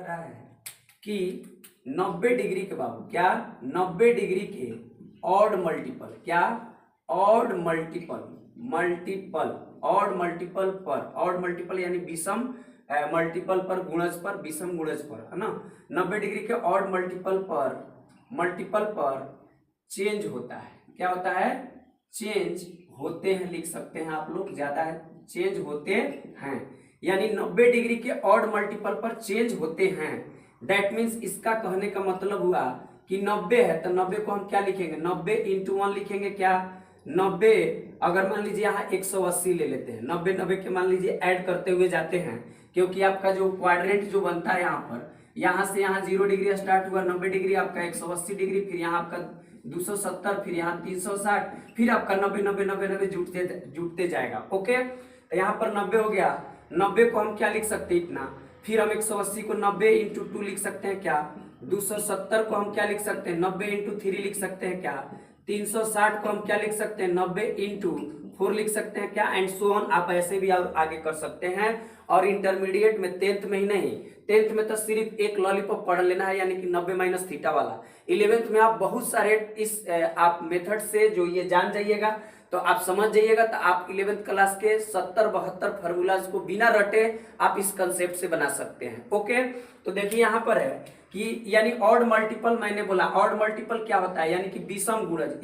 रहा है कि 90 डिग्री के बाबू क्या 90 डिग्री के ऑड मल्टीपल क्या ऑड मल्टीपल पर ऑड मल्टीपल यानी विषम मल्टीपल पर गुणज पर विषम गुणज पर है ना 90 डिग्री के ऑड मल्टीपल पर चेंज होता है। क्या होता है? चेंज होते हैं लिख सकते हैं आप लोग, ज्यादा है चेंज होते हैं, यानी 90 डिग्री के ऑड मल्टीपल पर चेंज होते हैं। दैट मीन्स इसका कहने का मतलब हुआ कि 90 है तो 90 को हम क्या लिखेंगे 90 इंटू 1 लिखेंगे। क्या 90 अगर मान लीजिए यहाँ 180 ले लेते हैं 90 के मान लीजिए ऐड करते हुए जाते हैं, क्योंकि आपका जो क्वाड्रेंट जो बनता है यहाँ पर यहाँ से यहाँ 0 डिग्री स्टार्ट हुआ 90 डिग्री आपका 180 डिग्री, फिर यहाँ आपका 270, फिर यहाँ 360, फिर आपका 90 जुटते जाएगा। ओके, तो यहाँ पर 90 हो गया। 90 को हम क्या लिख सकते हैं इतना, फिर हम 180 को 90 इंटू 2 लिख सकते हैं। क्या 270 को हम क्या लिख सकते हैं 90 इंटू 3 लिख सकते हैं। क्या 360 को हम क्या लिख सकते हैं 90 इंटू 4 लिख सकते हैं। क्या एंड सो ऑन, आप ऐसे भी आगे कर सकते हैं। और इंटरमीडिएट में 10th में ही नहीं, 10th में तो सिर्फ एक लॉलीपॉप पढ़ लेना है, यानी कि 90 माइनस थीटा वाला। 11th में आप बहुत सारे इस आप मेथड से जो ये जान जाइएगा तो आप समझ जाइएगा, तो आप 11th क्लास के 70-72 फार्मूलाज को बिना रटे आप इस कंसेप्ट से बना सकते हैं। ओके, तो देखिए यहाँ पर है कि यानी ऑड मल्टीपल, मैंने बोला ऑड मल्टीपल क्या होता है, यानी कि विषम गुणज।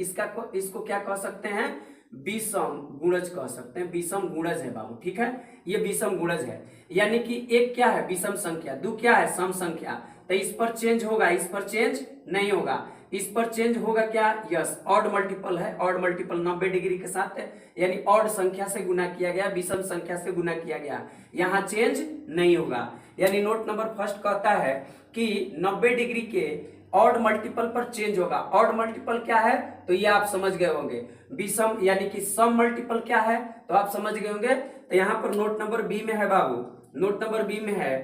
इसको क्या कह सकते हैं विषम गुणज कह सकते हैं। विषम गुणज है बाबू, ठीक है, ये विषम गुणज है। यानी कि एक क्या है विषम संख्या, दो क्या है सम संख्या, तो इस पर चेंज होगा, इस पर चेंज नहीं होगा। इस पर चेंज होगा क्या, यस ऑड मल्टीपल है, ऑड मल्टीपल 90 डिग्री के साथ है, यानी ऑड संख्या से गुना किया गया, विषम संख्या से गुना किया गया, यहाँ चेंज नहीं होगा। यानी नोट नंबर फर्स्ट कहता है कि 90 डिग्री के ऑड मल्टीपल पर चेंज होगा। ऑड मल्टीपल क्या है तो ये आप समझ गए होंगे। विषम यानी कि सम मल्टीपल क्या है तो आप समझ गए होंगे। तो यहाँ पर नोट नंबर बी में है बाबू, नोट नंबर बी में है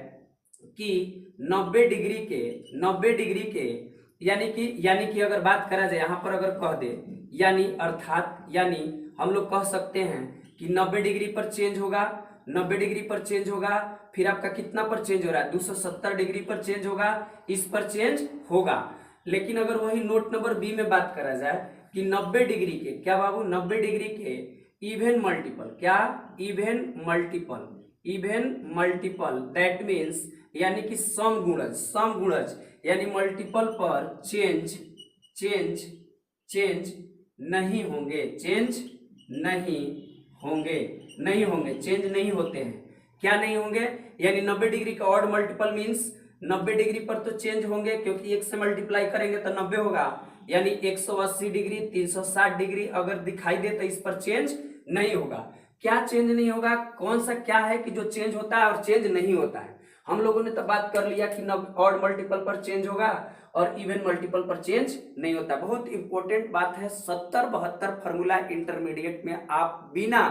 कि 90 डिग्री के यानी कि अगर बात करा जाए यहाँ पर अगर कह दे यानी अर्थात यानी हम लोग कह सकते हैं कि 90 डिग्री पर चेंज होगा, 90 डिग्री पर चेंज होगा, फिर आपका कितना पर चेंज हो रहा है 270 डिग्री पर चेंज होगा, इस पर चेंज होगा। लेकिन अगर वही नोट नंबर बी में बात करा जाए कि 90 डिग्री के क्या बाबू 90 डिग्री के इवन मल्टीपल, क्या इवन मल्टीपल दैट मीन्स यानी कि सम गुणज यानी मल्टीपल पर चेंज नहीं होंगे, चेंज नहीं होते हैं। क्या नहीं होंगे, यानी 90 डिग्री का ऑड मल्टीपल मीन्स 90 डिग्री पर तो चेंज होंगे, क्योंकि 1 से मल्टीप्लाई करेंगे तो 90 होगा, यानी 180 डिग्री 360 डिग्री अगर दिखाई दे तो इस पर चेंज नहीं होगा। क्या चेंज नहीं होगा, कौन सा क्या है कि जो चेंज होता है और चेंज नहीं होता है। हम लोगों ने तो बात कर लिया कि ऑड मल्टीपल पर चेंज होगा और इवन मल्टीपल पर चेंज नहीं होता। बहुत इंपॉर्टेंट बात है, 70-72 फार्मूला इंटरमीडिएट में आप बिना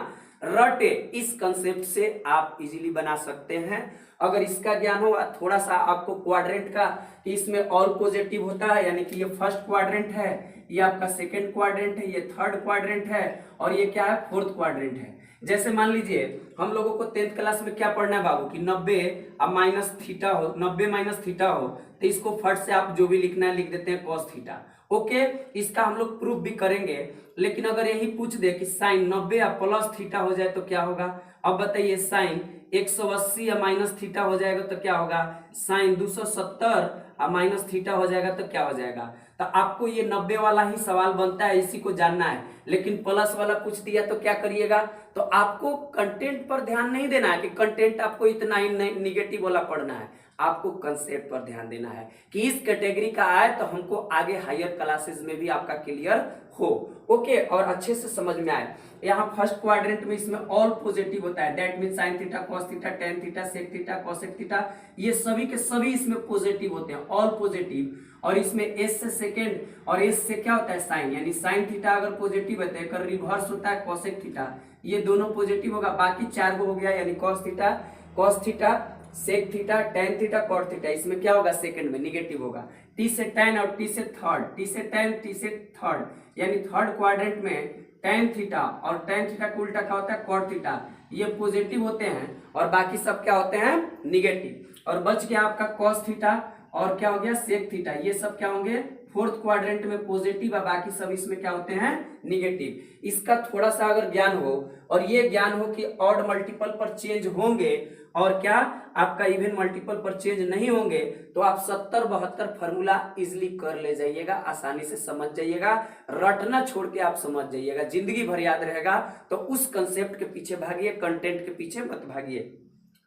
रटे इस कंसेप्ट से आप इजीली बना सकते हैं। अगर इसका ज्ञान हो थोड़ा सा आपको क्वाड्रेंट का कि इसमें ऑल पॉजिटिव होता है, यानी कि ये फर्स्ट क्वाड्रेंट है, ये आपका सेकेंड क्वाड्रेंट है, ये थर्ड क्वाड्रेंट है और ये क्या है फोर्थ क्वाड्रेंट है। जैसे मान लीजिए हम लोगों को 10th क्लास में क्या पढ़ना है बाबू कि 90 अब माइनस थीटा हो, 90 माइनस थीटा हो तो इसको फट से आप जो भी लिखना है लिख देते हैं cos थीटा। ओके, इसका हम लोग प्रूफ भी करेंगे। लेकिन अगर यही पूछ दे कि साइन 90 या प्लस थीटा हो जाए तो क्या होगा, अब बताइए साइन 180 या माइनस थीटा हो जाएगा तो क्या होगा, साइन 270 और माइनस थीटा हो जाएगा तो क्या हो जाएगा। तो आपको ये 90 वाला ही सवाल बनता है, इसी को जानना है। लेकिन प्लस वाला पूछ दिया तो क्या करिएगा, तो आपको कंटेंट पर ध्यान नहीं देना है कि कंटेंट आपको इतना ही निगेटिव वाला पढ़ना है, आपको कंसेप्ट पर ध्यान देना है कि इस कैटेगरी का आए तो हमको आगे हायर क्लासेस में भी आपका क्लियर हो। ओके, और अच्छे से समझ में आए। यहाँ फर्स्ट क्वाड्रेंट में इसमें ऑल पॉजिटिव होता है, that mean sine theta cos theta tan theta sec theta cosec theta, ये सभी के सभी इसमें पॉजिटिव होते हैं, ऑल पॉजिटिव। और इसमें एस से सेकेंड और एस से क्या होता है साइन, यानी साइन थीटा अगर पॉजिटिव है तो रिवर्स होता है कॉसेक थीटा, ये दोनों पॉजिटिव होगा। बाकी 4 गो हो गया, यानी cos theta sec theta tan theta cot theta, इसमें क्या होगा सेकंड में निगेटिव होगा। टी से टेन और टी से थर्ड, टी से टेन टी से थर्ड, यानी थर्ड क्वाड्रेंट में टेन थीटा और टेन थीटा का उल्टा क्या होता है कॉट थीटा, ये पॉजिटिव होते हैं और बाकी सब क्या होते हैं निगेटिव। और बच गया आपका कॉस थीटा और क्या हो गया सेक थीटा, ये सब क्या होंगे फोर्थ क्वाड्रेंट में पॉजिटिव और बाकी सब इसमें क्या होते हैं निगेटिव। इसका थोड़ा सा अगर ज्ञान हो और ये ज्ञान हो कि ऑड मल्टीपल पर चेंज होंगे और क्या आपका इवन मल्टीपल पर चेंज नहीं होंगे, तो आप 70-72 फॉर्मूला इजिली कर ले जाइएगा, आसानी से समझ जाइएगा, रटना छोड़ के आप समझ जाइएगा, जिंदगी भर याद रहेगा। तो उस कंसेप्ट के पीछे भागिए, कंटेंट के पीछे मत भागिए।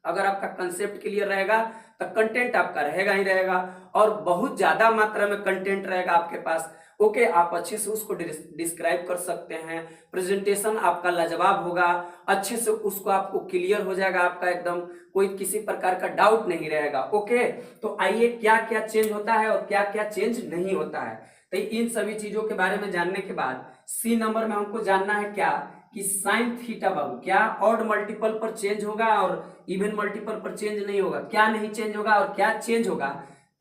अगर आपका कंसेप्ट क्लियर रहेगा तो कंटेंट आपका रहेगा ही रहेगा, और बहुत ज्यादा मात्रा में कंटेंट रहेगा आपके पास। ओके, आप अच्छे से उसको डिस्क्राइब कर सकते हैं, प्रेजेंटेशन आपका लाजवाब होगा, अच्छे से उसको आपको क्लियर हो जाएगा, आपका एकदम कोई किसी प्रकार का डाउट नहीं रहेगा। ओके, तो आइए क्या क्या चेंज होता है और क्या क्या चेंज नहीं होता है। तो इन सभी चीजों के बारे में जानने के बाद सी नंबर में हमको जानना है क्या कि साइन थीटा बाबू क्या ऑड मल्टीपल पर चेंज होगा और इवन मल्टीपल पर चेंज नहीं होगा, क्या नहीं चेंज होगा और क्या चेंज होगा।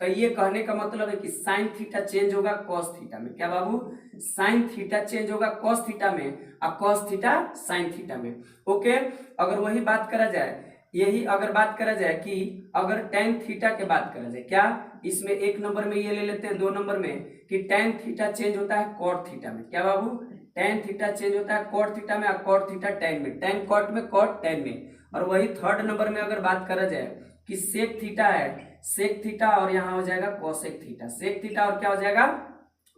तो ये कहने का मतलब है कि साइन थीटा चेंज होगा कॉस थीटा में, क्या बाबू साइन थीटा चेंज होगा कॉस थीटा में और कॉस थीटा साइन थीटा में। ओके, अगर वही बात करा जाए, यही अगर बात करा जाए कि अगर tan थीटा के बात करा जाए, क्या इसमें एक नंबर में ये ले लेते हैं, 2 नंबर में कि tan थीटा चेंज होता है कॉट थीटा में, क्या बाबू tan थीटा चेंज होता है कॉट थीटा में और कॉट थीटा tan में, tan कॉट में कॉट tan में। और वही थर्ड नंबर में अगर बात करा जाए कि सेक थीटा है, सेक थीटा और यहाँ हो जाएगा कोसेक थीटा, सेक थीटा और क्या हो जाएगा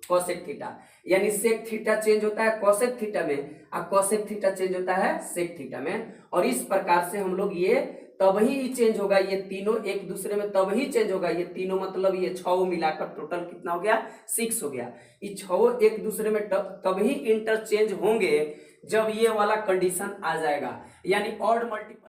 कोसेक थीटा, यानी सेक थीटा चेंज होता है कोसेक थीटा में और कोसेक थीटा चेंज होता है सेक थीटा में। और इस प्रकार से हम लोग ये तभी चेंज होगा, ये तीनों एक दूसरे में तभी चेंज होगा, ये तीनों मतलब ये 6 मिलाकर टोटल कितना हो गया 6 हो गया। ये 6 एक दूसरे में तभी इंटरचेंज होंगे जब ये वाला कंडीशन आ जाएगा, यानी ऑड मल्टीपल